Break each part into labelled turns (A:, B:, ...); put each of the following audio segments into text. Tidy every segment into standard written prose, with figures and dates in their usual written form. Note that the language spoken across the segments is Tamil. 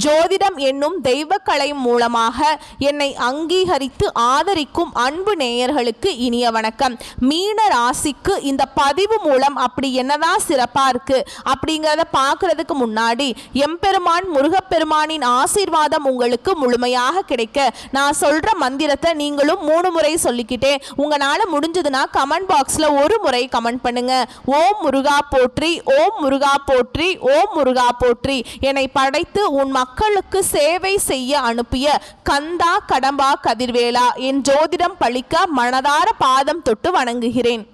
A: ஜோதிடம் என்னும் தெய்வக்கலை மூலமாக என்னை அங்கீகரித்து ஆதரிக்கும் அன்பு நேயர்களுக்கு இனிய வணக்கம். மீன ராசிக்கு இந்த பதிவு மூலம் அப்படி என்னதான் சிறப்பா இருக்கு அப்படிங்கிறத பார்க்கறதுக்கு முன்னாடி எம்பெருமான் முருகப்பெருமானின் ஆசீர்வாதம் உங்களுக்கு முழுமையாக கிடைக்க நான் சொல்ற மந்திரத்தை நீங்களும் 3 முறை சொல்லிக்கிட்டே உங்களால முடிஞ்சதுன்னா கமெண்ட் பாக்ஸ்ல ஒரு முறை கமெண்ட் பண்ணுங்க. ஓம் முருகா போற்றி, ஓம் முருகா போற்றி, ஓம் முருகா போற்றி. என்னை படைத்து உன் மக்களுக்கு சேவை செய்ய அனுப்பிய கந்தா கடம்பா கதிர்வேலா, என் ஜோதிடம் பழிக்க மனதார பாதம் தொட்டு வணங்குகிறேன்.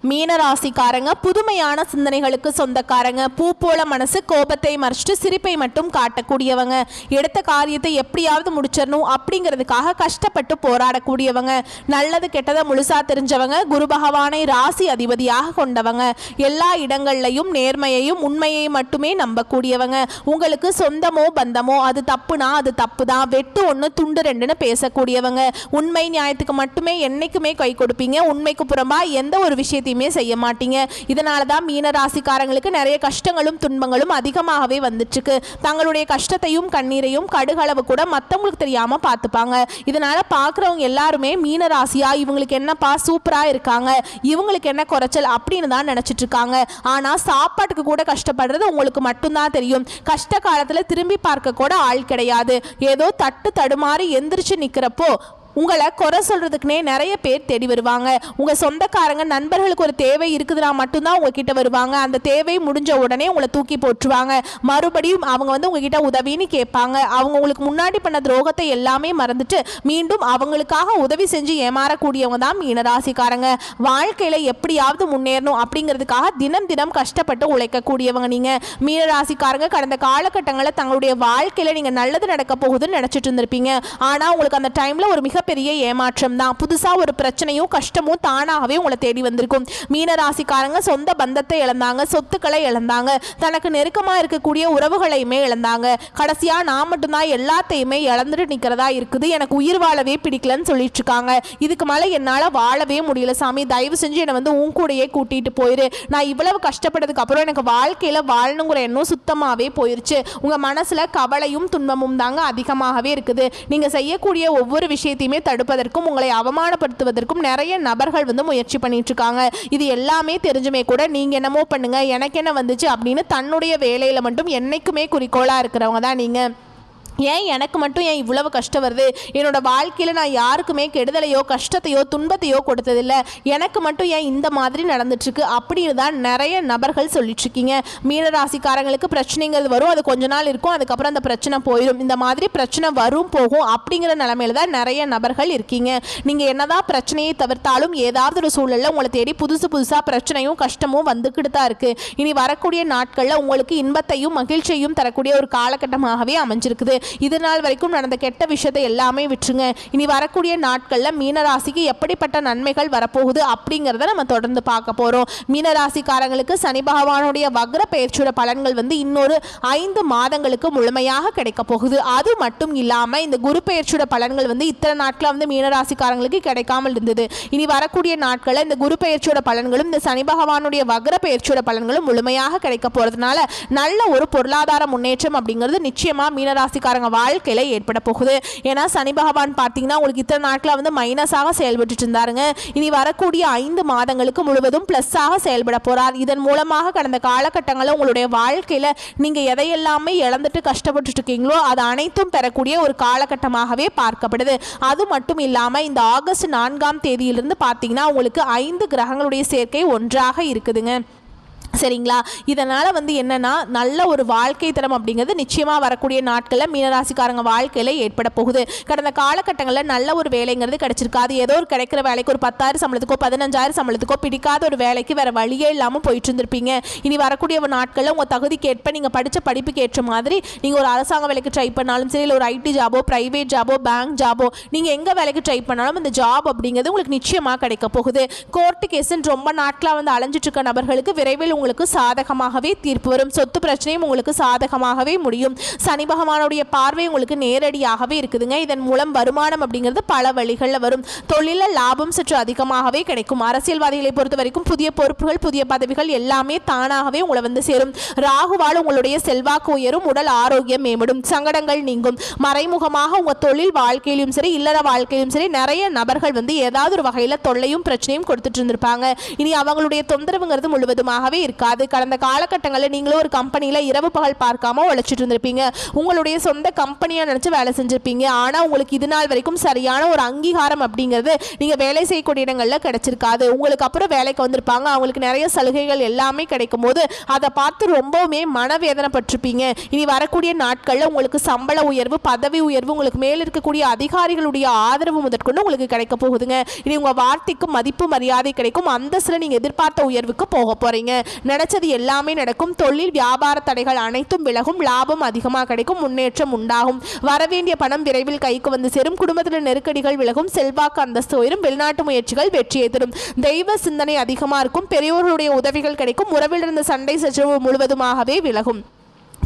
A: மீனராசிக்காரங்க புதுமையான சிந்தனைகளுக்கு சொந்தக்காரங்க. பூ போல மனசு, கோபத்தை மறைச்சிட்டு சிரிப்பை மட்டும் காட்டக்கூடியவங்க. எடுத்த காரியத்தை எப்படியாவது முடிச்சிடணும் அப்படிங்கிறதுக்காக கஷ்டப்பட்டு போராடக்கூடியவங்க. நல்லது கெட்டதை முழுசா தெரிஞ்சவங்க. குரு பகவானை ராசி அதிபதியாக கொண்டவங்க. எல்லா இடங்கள்லையும் நேர்மையையும் உண்மையை மட்டுமே நம்பக்கூடியவங்க. உங்களுக்கு சொந்தமோ பந்தமோ அது தப்புனா அது தப்பு தான், வெட்டு ஒன்று துண்டு ரெண்டுன்னு பேசக்கூடியவங்க. உண்மை நியாயத்துக்கு மட்டுமே என்னைக்குமே கை கொடுப்பீங்க. உண்மைக்கு புறம்பா எந்த ஒரு விஷயத்தையும் செய்ய மாட்டீங்க. இதனால தான் மீன ராசிக்காரங்களுக்கு நிறைய கஷ்டங்களும் துன்பங்களும் அதிகமாகவே வந்துட்டு இருக்கு. தங்களுடைய கஷ்டத்தையும் கண்ணீரையும் கடுகளவு கூட மற்றவங்களுக்கு தெரியாம பார்த்துப்பாங்க. இதனால பார்க்குறவங்க எல்லாருமே மீன ராசியா இவங்களுக்கு என்னப்பா சூப்பரா இருக்காங்க, இவங்களுக்கு என்ன குறைச்சல் அப்படின்னு தான் நினைச்சிட்டு இருக்காங்க. ஆனா சாப்பாட்டுக்கு கூட கஷ்டப்படுறது உங்களுக்கு மட்டும்தான் தெரியும். கஷ்ட காலத்துல திரும்பி பார்க்க கூட ஆள் கிடையாது. ஏதோ தட்டு தடுமாறி எந்திரிச்சு நிக்கிறப்போ உங்களை குறை சொல்றதுக்குனே நிறைய பேர் தேடி வருவாங்க. உங்க சொந்தக்காரங்க நண்பர்களுக்கு ஒரு தேவை இருக்குதுன்னா மட்டும்தான் உங்ககிட்ட வருவாங்க. அந்த தேவை முடிஞ்ச உடனே உங்களை தூக்கி போட்டுருவாங்க. மறுபடியும் அவங்க உங்ககிட்ட உதவின்னு கேட்பாங்க. அவங்க உங்களுக்கு முன்னாடி பண்ண துரோகத்தை எல்லாமே மறந்துட்டு மீண்டும் அவங்களுக்காக உதவி செஞ்சு ஏமாறக்கூடியவங்க தான் மீனராசிக்காரங்க. வாழ்க்கையில எப்படியாவது முன்னேறணும் அப்படிங்கிறதுக்காக தினம் தினம் கஷ்டப்பட்டு உழைக்கக்கூடியவங்க நீங்க. மீனராசிக்காரங்க கடந்த காலகட்டங்களில் தங்களுடைய வாழ்க்கையில நீங்க நல்லது நடக்க போகுதுன்னு நினைச்சிட்டு இருந்திருப்பீங்க. ஆனா உங்களுக்கு அந்த டைம்ல ஒரு மிக பெரிய ஏமாற்றம் தான். புதுசா ஒரு பிரச்சனையும் கஷ்டமும் தானாகவே உங்களை தேடி வந்திருக்கும். மீனராசிக்காரங்க சொந்த பந்தத்தை இழந்தாங்க, சொத்துக்களை இழந்தாங்க, தனக்கு நெருக்கமா இருக்கக்கூடிய உறவுகளையுமே இழந்தாங்க. கடைசியா நான் மட்டும்தான் எல்லாத்தையுமே இழந்துட்டு நிக்கிறதா இருக்குது, எனக்கு உயிர் வாழவே பிடிக்கலன்னு சொல்லிட்டு இருக்காங்க. இதுக்கு மேல என்னால வாழவே முடியல சாமி, தயவு செஞ்சு என்னை உன் கூடயே கூட்டிட்டு போயிரு. நான் இவ்வளவு கஷ்டப்பட்டதுக்கு அப்புறம் எனக்கு வாழ்க்கையில வாழணுங்கிற எண்ணம் சுத்தமாவே போயிருச்சு. உங்க மனசுல கவலையும் துன்பமும் தாங்க அதிகமாகவே இருக்குது. நீங்க செய்யக்கூடிய ஒவ்வொரு விஷயத்தையுமே தடுப்பதற்கும் உங்களை அவமானப்படுத்துவதற்கும் நிறைய நபர்கள் முயற்சி பண்ணிட்டு இருக்காங்க. இது எல்லாமே தெரிஞ்சுமே கூட நீங்க என்னமோ பண்ணுங்க, எனக்கு என்ன வந்துச்சு அப்படின்னு தன்னுடைய வேலையில மட்டும் என்னைக்குமே குறிக்கோளா இருக்கிறவங்க தான் நீங்க. ஏன் எனக்கு மட்டும் ஏன் இவ்வளவு கஷ்டம் வருது, என்னோட வாழ்க்கையில் நான் யாருக்குமே கெடுதலையோ கஷ்டத்தையோ துன்பத்தையோ கொடுத்ததில்லை, எனக்கு மட்டும் ஏன் இந்த மாதிரி நடந்துட்டுருக்கு அப்படின்னு தான் நிறைய நபர்கள் சொல்லிட்டுருக்கீங்க. மீனராசிக்காரங்களுக்கு பிரச்சனைகள் வரும், அது கொஞ்ச நாள் இருக்கும், அதுக்கப்புறம் அந்த பிரச்சனை போயிடும். இந்த மாதிரி பிரச்சனை வரும் போகும் அப்படிங்கிற நிலைமையில தான் நிறைய நபர்கள் இருக்கீங்க. நீங்கள் என்னதான் பிரச்சனையை தவிர்த்தாலும் ஏதாவது ஒரு சூழலில் உங்களை தேடி புதுசாக பிரச்சனையும் கஷ்டமும் வந்துக்கிட்டு தான் இருக்குது. இனி வரக்கூடிய நாட்களில் உங்களுக்கு இன்பத்தையும் மகிழ்ச்சியையும் தரக்கூடிய ஒரு காலகட்டமாகவே அமைஞ்சிருக்குது. இது நாள் வரைக்கும் நடந்த கெட்ட விஷயத்தை எல்லாமே விட்டுருங்க. இனி வரக்கூடிய நாட்களில் மீனராசிக்கு எப்படிப்பட்ட நன்மைகள் வரப்போகுது அப்படிங்கிறத நம்ம தொடர்ந்து பார்க்க போகிறோம். மீனராசிக்காரங்களுக்கு சனி பகவானுடைய வக்ர பெயர்ச்சியோட பலன்கள் இன்னொரு 5 மாதங்களுக்கு முழுமையாக கிடைக்க போகுது. அது மட்டும் இல்லாமல் இந்த குரு பெயர்ச்சியோட பலன்கள் இத்தனை நாட்களாக மீனராசிக்காரங்களுக்கு கிடைக்காமல் இருந்தது. இனி வரக்கூடிய நாட்களில் இந்த குரு பெயர்ச்சியோட பலன்களும் இந்த சனி பகவானுடைய வக்ர பெயர்ச்சியோட பலன்களும் முழுமையாக கிடைக்க போகிறதுனால நல்ல ஒரு பொருளாதார முன்னேற்றம் அப்படிங்கிறது நிச்சயமாக மீனராசிக்காரங்க வாழ்க்கையில ஏற்பட போகுது. ஏன்னா சனி பகவான் பார்த்தீங்கன்னா உங்களுக்கு இத்தனை நாட்கள மைனஸாக செயல்பட்டு இருந்தாருங்க. இனி வரக்கூடிய 5 மாதங்களுக்கு முழுவதும் பிளஸ்ஸாக செயல்பட போறார். இதன் மூலமாக கடந்த காலகட்டங்களில் உங்களுடைய வாழ்க்கையில நீங்க எதையெல்லாமே இழந்துட்டு கஷ்டப்பட்டு இருக்கீங்களோ அது அனைத்தும் பெறக்கூடிய ஒரு காலகட்டமாகவே பார்க்கப்படுது. அது மட்டும் இல்லாம இந்த ஆகஸ்ட் 4ஆம் தேதியிலிருந்து பார்த்தீங்கன்னா உங்களுக்கு 5 கிரகங்களுடைய சேர்க்கை ஒன்றாக இருக்குதுங்க. சரிங்களா? இதனால் என்னென்னா நல்ல ஒரு வாழ்க்கை தரம் அப்படிங்கிறது நிச்சயமாக வரக்கூடிய நாட்களில் மீனராசிக்காரங்க வாழ்க்கையில் ஏற்பட போகுது. கடந்த காலகட்டங்களில் நல்ல ஒரு வேலைங்கிறது கிடைச்சிருக்காது. ஏதோ ஒரு கிடைக்கிற வேலைக்கு ஒரு 10,000 சம்பளத்துக்கோ 15,000 சம்பளத்துக்கோ பிடிக்காத ஒரு வேலைக்கு வேறு வழியே இல்லாமல் போயிட்டு இருந்திருப்பீங்க. இனி வரக்கூடிய நாட்களில் உங்கள் தகுதிக்கு ஏற்ப நீங்கள் படித்த படிப்புக்கு ஏற்ற மாதிரி நீங்கள் ஒரு அரசாங்க வேலைக்கு ட்ரை பண்ணாலும் சரி, இல்லை ஒரு ஐடி ஜாபோ ப்ரைவேட் ஜாபோ பேங்க் ஜாபோ நீங்கள் எங்கே வேலைக்கு ட்ரை பண்ணாலும் இந்த ஜாப் அப்படிங்கிறது உங்களுக்கு நிச்சயமாக கிடைக்க போகுது. கோர்ட்டு கேஸுன்னு ரொம்ப நாட்களாக அலைஞ்சிட்டு இருக்க நபர்களுக்கு விரைவில் உங்களுக்கு சாதகமாகவே தீர்ப்பு வரும். சொத்து பிரச்சனையும் உங்களுக்கு சாதகமாகவே முடியும். சனி பகவானுடைய பார்வை உங்களுக்கு நேரடியாகவே இருக்குதுங்க. இதன் மூலம் வருமானம் அப்படிங்கிறது பல வழிகளில் வரும். தொழில லாபம் சற்று அதிகமாகவே கிடைக்கும். அரசியல்வாதிகளை பொறுத்த வரைக்கும் புதிய பொறுப்புகள், புதிய பதவிகள் எல்லாமே தானாகவே உங்களை வந்து சேரும். ராகுவால் உங்களுடைய செல்வாக்கு உயரும், உடல் ஆரோக்கியம் மேம்படும், சங்கடங்கள் நீங்கும். மறைமுகமாக உங்க தொழில் வாழ்க்கையிலும் சரி, இல்லற வாழ்க்கையிலும் சரி, நிறைய நபர்கள் வந்து ஏதாவது ஒரு வகையில் தொல்லையும் பிரச்சனையும் கொடுத்துட்டு இருந்திருப்பாங்க. இனி அவங்களுடைய தொந்தரவுங்கிறது முழுவதுமாகவே இருக்காது. கடந்த காலகட்டங்களில் நீங்களும் ஒரு கம்பெனியில் இரவு பகல் பார்க்காம உழைச்சிட்டு இருந்திருப்பீங்க. உங்களுடைய சொந்த கம்பெனியாக நினச்சி வேலை செஞ்சுருப்பீங்க. ஆனால் உங்களுக்கு இது நாள் வரைக்கும் சரியான ஒரு அங்கீகாரம் அப்படிங்கிறது நீங்கள் வேலை செய்யக்கூடிய இடங்களில் கிடைச்சிருக்காது. உங்களுக்கு அப்புறம் வேலைக்கு வந்திருப்பாங்க. அவங்களுக்கு நிறைய சலுகைகள் எல்லாமே கிடைக்கும் போது அதை பார்த்து ரொம்பவுமே மனவேதனைப்பட்டிருப்பீங்க. இனி வரக்கூடிய நாட்களில் உங்களுக்கு சம்பள உயர்வு, பதவி உயர்வு, உங்களுக்கு மேல் இருக்கக்கூடிய அதிகாரிகளுடைய ஆதரவு முதற்கொண்டு உங்களுக்கு கிடைக்க போகுதுங்க. இனி உங்கள் வார்த்தைக்கு மதிப்பு மரியாதை கிடைக்கும். அந்தஸ்தில் நீங்கள் எதிர்பார்த்த உயர்வுக்கு போக போறீங்க. நினைச்சது எல்லாமே நடக்கும். தொழில் வியாபார தடைகள் அனைத்தும் விலகும். லாபம் அதிகமாக கிடைக்கும். முன்னேற்றம் உண்டாகும். வரவேண்டிய பணம் விரைவில் கைக்கு வந்து சேரும். குடும்பத்தில் நெருக்கடிகள் விலகும். செல்வாக்கு அந்தஸ்து உயரும். வெளிநாட்டு முயற்சிகள் வெற்றியை தரும். தெய்வ சிந்தனை அதிகமாக இருக்கும். பெரியோர்களுடைய உதவிகள் கிடைக்கும். உறவில் இருந்த சண்டை சச்சரவு முழுவதுமாகவே விலகும்.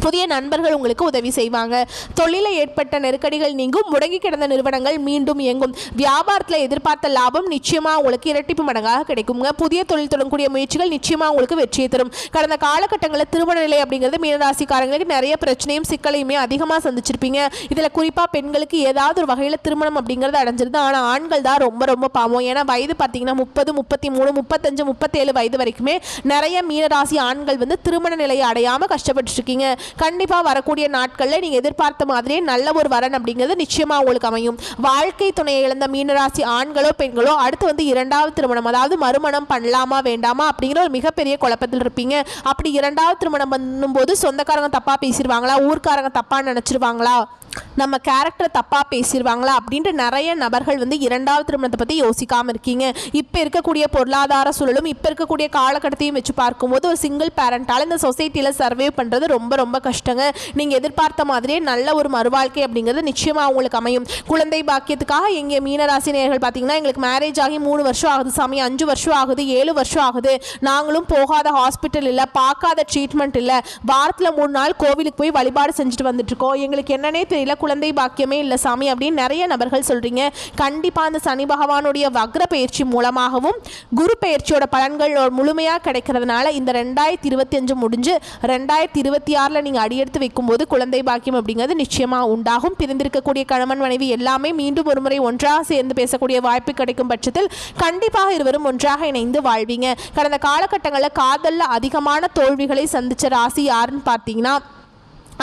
A: புதிய நண்பர்கள் உங்களுக்கு உதவி செய்வாங்க. தொழிலில் ஏற்பட்ட நெருக்கடிகள் நீங்கும். முடங்கி கிடந்த நிறுவனங்கள் மீண்டும் இயங்கும். வியாபாரத்தில் எதிர்பார்த்த லாபம் நிச்சயமாக உங்களுக்கு இரட்டிப்பு மடங்காக கிடைக்குங்க. புதிய தொழில் தொடங்கக்கூடிய முயற்சிகள் நிச்சயமாக உங்களுக்கு வெற்றியை தரும். கடந்த காலகட்டங்களில் திருமண நிலை அப்படிங்கிறது மீனராசிக்காரங்களுக்கு நிறைய பிரச்சனையும் சிக்கலையுமே அதிகமாக சந்திச்சிருப்பீங்க. இதில் குறிப்பாக பெண்களுக்கு ஏதாவது ஒரு வகையில் திருமணம் அப்படிங்கிறது அடைஞ்சிருது. ஆனால் ஆண்கள் தான் ரொம்ப ரொம்ப பாவம். ஏன்னா வயது பார்த்தீங்கன்னா 30, 33, 35, 37 வயது வரைக்குமே நிறைய மீனராசி ஆண்கள் வந்து திருமண நிலையை அடையாமல் கஷ்டப்பட்டு இருக்கீங்க. கண்டிப்பாக வரக்கூடிய நாட்களில் நீங்கள் எதிர்பார்த்த மாதிரியே நல்ல ஒரு வரன் அப்படிங்கிறது நிச்சயமாக உங்களுக்கு அமையும். வாழ்க்கை துணையை இழந்த மீனராசி ஆண்களோ பெண்களோ அடுத்து வந்து இரண்டாவது திருமணம், அதாவது மறுமணம் பண்ணலாமா வேண்டாமா அப்படிங்கிற ஒரு மிகப்பெரிய குழப்பத்தில் இருப்பீங்க. அப்படி இரண்டாவது திருமணம் பண்ணும்போது சொந்தக்காரங்க தப்பாக பேசிடுவாங்களா, ஊர்க்காரங்க தப்பாக நினச்சிருவாங்களா, நம்ம கேரக்டர் தப்பாக பேசிடுவாங்களா அப்படின்ட்டு நிறைய நபர்கள் வந்து இரண்டாவது திருமணத்தை பற்றி யோசிக்காமல் இருக்கீங்க. இப்போ இருக்கக்கூடிய பொருளாதார சூழலும் இப்போ இருக்கக்கூடிய காலகட்டத்தையும் வச்சு பார்க்கும்போது ஒரு சிங்கிள் பேரண்டால் இந்த சொசைட்டியில் சர்வே பண்ணுறது ரொம்ப ரொம்ப கஷ்டங்க. நீங்கள் எதிர்பார்த்த மாதிரியே நல்ல ஒரு மறுவாழ்க்கை அப்படிங்கிறது நிச்சயமாக அவங்களுக்கு அமையும். குழந்தை பாக்கியத்துக்காக எங்கள் மீனராசி நேயர்கள் பார்த்தீங்கன்னா எங்களுக்கு மேரேஜ் ஆகி 3 வருஷம் ஆகுது சாமி, 5 வருஷம் ஆகுது, 7 வருஷம் ஆகுது, நாங்களும் போகாத ஹாஸ்பிட்டல் இல்லை, பார்க்காத ட்ரீட்மெண்ட் இல்லை, வாரத்தில் 3 நாள் கோவிலுக்கு போய் வழிபாடு செஞ்சுட்டு வந்துட்டு இருக்கோம், எங்களுக்கு என்னன்னே தெரியல, குழந்தை பாக்கியமே இல்லை சாமி அப்படின்னு நிறைய நபர்கள் சொல்றீங்க. கண்டிப்பா அந்த சனி பகவானுடைய வக்ர பயிற்சி மூலமாகவும் குரு பயிற்சியோட பலன்கள் முழுமையாக கிடைக்கிறதுனால இந்த 2025 முடிஞ்சு 2026 நீங்க அடியெடுத்து வைக்கும்போது குழந்தை பாக்கியம் அப்படிங்கிறது நிச்சயமா உண்டாகும். பிரிந்திருக்கக்கூடிய கணவன் மனைவி எல்லாமே மீண்டும் ஒரு முறை ஒன்றாக சேர்ந்து பேசக்கூடிய வாய்ப்பு கிடைக்கும் பட்சத்தில் கண்டிப்பாக இருவரும் ஒன்றாக இணைந்து வாழ்வீங்க. கடந்த காலகட்டங்களில் காதல்ல அதிகமான தோல்விகளை சந்திச்ச ராசி யாருன்னு பார்த்தீங்கன்னா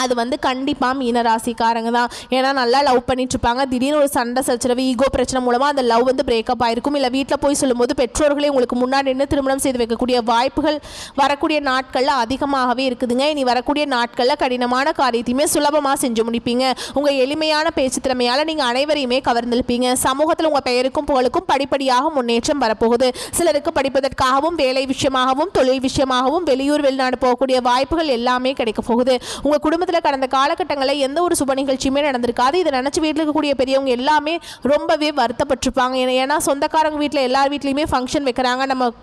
A: அது வந்து கண்டிப்பாக மீனராசிக்காரங்க தான். ஏன்னா நல்லா லவ் பண்ணிட்டு இருப்பாங்க. திடீர்னு ஒரு சண்டை சச்சரவு, ஈகோ பிரச்சனை மூலமாக அந்த லவ் வந்து பிரேக்கப் ஆயிருக்கும். இல்லை வீட்டில் போய் சொல்லும்போது பெற்றோர்களே உங்களுக்கு முன்னாடி நின்று திருமணம் செய்து வைக்கக்கூடிய வாய்ப்புகள் வரக்கூடிய நாட்களில் அதிகமாகவே இருக்குதுங்க. இனி வரக்கூடிய நாட்களில் கடினமான காரியத்தையுமே சுலபமாக செஞ்சு முடிப்பீங்க. உங்கள் எளிமையான பேச்சு திறமையால் நீங்கள் அனைவரையுமே கவர்ந்திருப்பீங்க. சமூகத்தில் உங்கள் பெயருக்கும் புகழுக்கும் படிப்படியாக முன்னேற்றம் வரப்போகுது. சிலருக்கு படிப்பதற்காகவும் வேலை விஷயமாகவும் தொழில் விஷயமாகவும் வெளியூர் வெளிநாடு போகக்கூடிய வாய்ப்புகள் எல்லாமே கிடைக்க போகுது. உங்கள் குடும்பத்தில் கடந்த காலகட்டங்களில் எந்த ஒரு சுப நிகழ்ச்சியுமே நடந்திருக்காது. இதை நினச்சி வீட்டில் இருக்கக்கூடிய பெரியவங்க எல்லாமே ரொம்பவே வருத்தப்பட்டிருப்பாங்க. ஏன்னா சொந்தக்காரங்க வீட்டில் எல்லார் வீட்லையுமே ஃபங்க்ஷன் வைக்கிறாங்க, நம்ம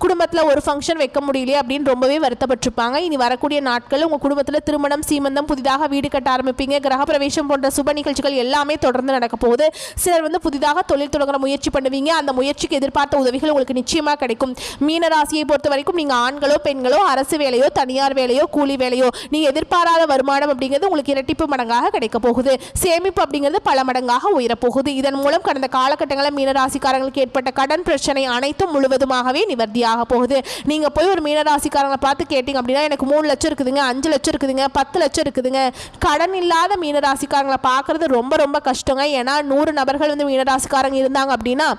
A: குடும்பத்தில் ஒரு ஃபங்க்ஷன் வைக்க முடியலையே அப்படின்னு ரொம்பவே வருத்தப்பட்டிருப்பாங்க. இனி வரக்கூடிய நாட்கள் உங்கள் குடும்பத்தில் திருமணம், சீமந்தம், புதிதாக வீடு கட்ட ஆரம்பிப்பீங்க. கிரகப்பிரவேசம் போன்ற சுப நிகழ்ச்சிகள் எல்லாமே தொடர்ந்து நடக்க போகுது. சிலர் வந்து புதிதாக தொழில் தொடங்குற முயற்சி பண்ணுவீங்க. அந்த முயற்சிக்கு எதிர்பார்த்த உதவிகள் உங்களுக்கு நிச்சயமாக கிடைக்கும். மீனராசியை பொறுத்த வரைக்கும் நீங்கள் ஆண்களோ பெண்களோ அரசு வேலையோ தனியார் வேலையோ கூலி வேலையோ நீங்கள் எதிர்பாராத வருமானம் அப்படிங்கிறது உங்களுக்கு இரட்டிப்பு மடங்காக கிடைக்க போகுது. சேமிப்பு அப்படிங்கிறது பல மடங்காக உயரப்போகுது. இதன் மூலம் கடந்த காலகட்டங்களில் மீனராசிக்காரங்களுக்கு ஏற்பட்ட கடன் பிரச்சனை அனைத்தும் முழுவதுமாகவே நிவர்த்தியாக போகுது. நீங்க போய் ஒரு மீனராசிக்காரங்களை பார்த்து கேட்டீங்க அப்படின்னா எனக்கு 3 லட்சம் இருக்குதுங்க, 5 லட்சம் இருக்குதுங்க, 10 லட்சம் இருக்குதுங்க. கடன் இல்லாத மீனராசிக்காரங்களை பார்க்கறது ரொம்ப ரொம்ப கஷ்டங்க. ஏன்னா 100 நபர்கள் வந்து மீனராசிக்காரங்க இருந்தாங்க அப்படின்னா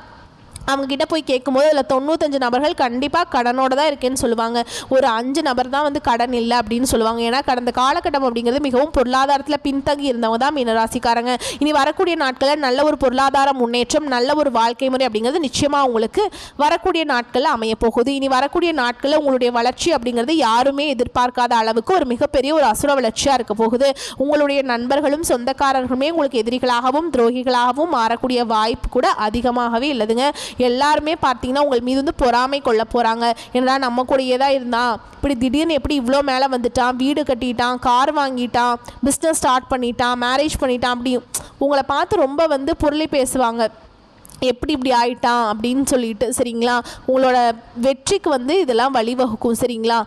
A: அவங்ககிட்ட போய் கேட்கும்போது அதில் 95 நபர்கள் கண்டிப்பாக கடனோடு தான் இருக்கேன்னு சொல்லுவாங்க. ஒரு 5 நபர் தான் வந்து கடன் இல்லை அப்படின்னு சொல்லுவாங்க. ஏன்னா கடந்த காலகட்டம் அப்படிங்கிறது மிகவும் பொருளாதாரத்தில் பின்தங்கி இருந்தவங்க தான் மீனராசிக்காரங்க. இனி வரக்கூடிய நாட்களில் நல்ல ஒரு பொருளாதார முன்னேற்றம், நல்ல ஒரு வாழ்க்கை முறை அப்படிங்கிறது நிச்சயமாக உங்களுக்கு வரக்கூடிய நாட்களில் அமைய போகுது. இனி வரக்கூடிய நாட்களில் உங்களுடைய வளர்ச்சி அப்படிங்கிறது யாருமே எதிர்பார்க்காத அளவுக்கு ஒரு மிகப்பெரிய ஒரு அசுர வளர்ச்சியாக இருக்க போகுது. உங்களுடைய நண்பர்களும் சொந்தக்காரர்களுமே உங்களுக்கு எதிரிகளாகவும் துரோகிகளாகவும் மாறக்கூடிய வாய்ப்பு கூட அதிகமாகவே இல்லதுங்க. எல்லாருமே பார்த்தீங்கன்னா உங்கள் மீது வந்து பொறாமை கொள்ள போகிறாங்க. ஏன்னா நம்ம கூடயே தான் இருந்தான், இப்படி திடீர்னு எப்படி இவ்வளோ மேலே வந்துட்டான், வீடு கட்டிட்டான், கார் வாங்கிட்டான், பிஸ்னஸ் ஸ்டார்ட் பண்ணிட்டான், மேரேஜ் பண்ணிட்டான், அப்படி உங்களை பார்த்து ரொம்ப வந்து பொருளை பேசுவாங்க, எப்படி இப்படி ஆயிட்டான் அப்படின்னு சொல்லிட்டு. சரிங்களா, உங்களோட வெற்றிக்கு வந்து இதெல்லாம் வழிவகுக்கும். சரிங்களா,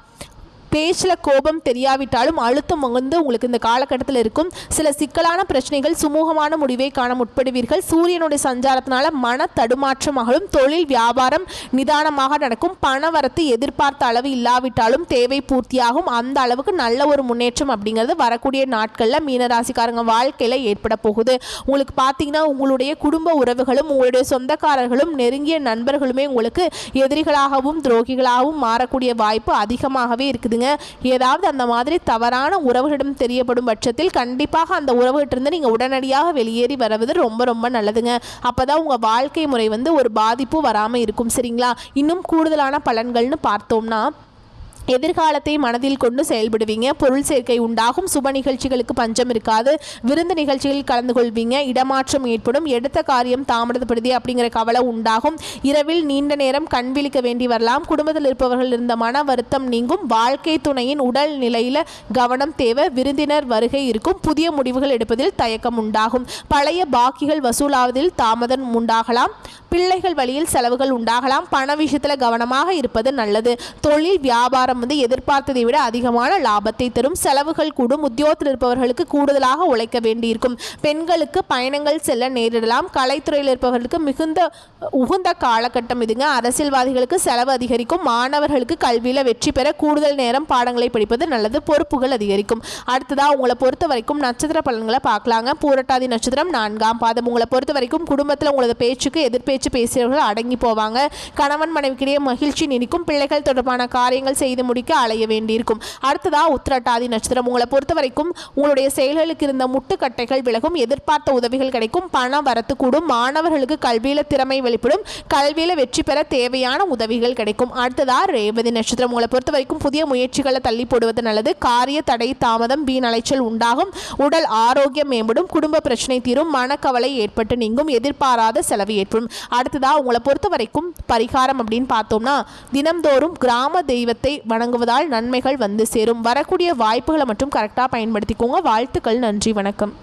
A: பேச்சில் கோபம் தெரியாவிட்டாலும் அழுத்தம் வந்து உங்களுக்கு இந்த காலகட்டத்தில் இருக்கும். சில சிக்கலான பிரச்சனைகள் சுமூகமான முடிவை காண முற்படுவீர்கள். சூரியனுடைய சஞ்சாரத்தினால மன தடுமாற்றமாகவும் தொழில் வியாபாரம் நிதானமாக நடக்கும். பணவரத்து எதிர்பார்த்த அளவு இல்லாவிட்டாலும் தேவை பூர்த்தியாகும். அந்த அளவுக்கு நல்ல ஒரு முன்னேற்றம் அப்படிங்கிறது வரக்கூடிய நாட்களில் மீனராசிக்காரங்க வாழ்க்கையில் ஏற்பட போகுது. உங்களுக்கு பார்த்தீங்கன்னா உங்களுடைய குடும்ப உறவுகளும் உங்களுடைய சொந்தக்காரர்களும் நெருங்கிய நண்பர்களுமே உங்களுக்கு எதிரிகளாகவும் துரோகிகளாகவும் மாறக்கூடிய வாய்ப்பு அதிகமாகவே இருக்குதுங்க. ஏதாவது அந்த மாதிரி தவறான உறவுகளிடம் தெரியப்படும் பட்சத்தில் கண்டிப்பாக அந்த உறவுகிட்டிருந்து நீங்கள் உடனடியாக வெளியேறி வருவது ரொம்ப ரொம்ப நல்லதுங்க. அப்போதான் உங்கள் வாழ்க்கை முறை வந்து ஒரு பாதிப்பு வராமல் இருக்கும். சரிங்களா, இன்னும் கூடுதலான பலன்கள்னு பார்த்தோம்னா, எதிர்காலத்தை மனதில் கொண்டு செயல்படுவீங்க. பொருள் சேர்க்கை உண்டாகும். சுப நிகழ்ச்சிகளுக்கு பஞ்சம் இருக்காது. விருந்து நிகழ்ச்சிகளில் கலந்து கொள்வீங்க. இடமாற்றம் ஏற்படும். எடுத்த காரியம் தாமதப்படுத்தி அப்படிங்கிற கவலை உண்டாகும். இரவில் நீண்ட நேரம் கண் விழிக்க வேண்டி வரலாம். குடும்பத்தில் இருப்பவர்கள் இருந்த மன வருத்தம் நீங்கும். வாழ்க்கை துணையின் உடல் நிலையில் கவனம் தேவை. விருந்தினர் வருகை இருக்கும். புதிய முடிவுகள் எடுப்பதில் தயக்கம் உண்டாகும். பழைய பாக்கிகள் வசூலாவதில் தாமதம் உண்டாகலாம். பிள்ளைகள் வழியில் செலவுகள் உண்டாகலாம். பண விஷயத்தில் கவனமாக இருப்பது நல்லது. தொழில் வியாபாரம் வந்து எதிர்பார்த்ததை விட அதிகமான லாபத்தை தரும். செலவுகள் கூடும். உத்தியோகத்தில் இருப்பவர்களுக்கு கூடுதலாக உழைக்க வேண்டியிருக்கும். பெண்களுக்கு பயணங்கள் செல்ல நேரிடலாம். கலைத்துறையில் இருப்பவர்களுக்கு உகுந்த காலகட்டம் இதுங்க. அரசியல்வாதிகளுக்கு செலவு அதிகரிக்கும். மாணவர்களுக்கு கல்வியில் வெற்றி பெற கூடுதல் நேரம் பாடங்களை படிப்பது நல்லது. பொறுப்புகள் அதிகரிக்கும். அடுத்ததாக உங்களை பொறுத்த வரைக்கும் நட்சத்திர பலன்களை பார்க்கலாங்க. பூரட்டாதி நட்சத்திரம் 4ஆம் பாதம். உங்களை பொறுத்த வரைக்கும் குடும்பத்தில் உங்களது பேச்சுக்கு எதிர்பேச்சு பேசியவர்கள் அடங்கி போவாங்க. கணவன் மனைவிக்கிடையே மகிழ்ச்சி நீடிக்கும். பிள்ளைகள் தொடர்பான காரியங்கள் செய்து முடிக்க அலைய வேண்டியிருக்கும். அடுத்ததா உத்திரட்டாதி நட்சத்திரம். உங்களை பொறுத்த வரைக்கும் உங்களுடைய செயல்களுக்கு இருந்த முட்டுக்கட்டைகள் விலகும். எதிர்பார்த்த உதவிகள் கிடைக்கும். பண வரத்து கூடும். மாணவர்களுக்கு கல்வியில திறமை வெளிப்படும். கல்வியில வெற்றி பெற தேவையான உதவிகள் கிடைக்கும். அடுத்ததா ரேவதி நட்சத்திரம். உங்களை பொறுத்த வரைக்கும் புதிய முயற்சிகளை தள்ளி போடுவது நல்லது. காரிய தடை தாமதம் வீண் அலைச்சல் உண்டாகும். உடல் ஆரோக்கியம் மேம்படும். குடும்ப பிரச்சனை தீரும். மனக்கவலை ஏற்பட்டு நீங்கும். எதிர்பாராத செலவு ஏற்படும். அடுத்ததா உங்களை பொறுத்த வரைக்கும் பரிகாரம் அப்படின்னு பார்த்தோம்னா, தினம்தோறும் கிராம தெய்வத்தை வணங்குவதால் நன்மைகள் வந்து சேரும். வரக்கூடிய வாய்ப்புகளை மட்டும் கரெக்டாக பயன்படுத்திக்கோங்க. வாழ்த்துக்கள். நன்றி, வணக்கம்.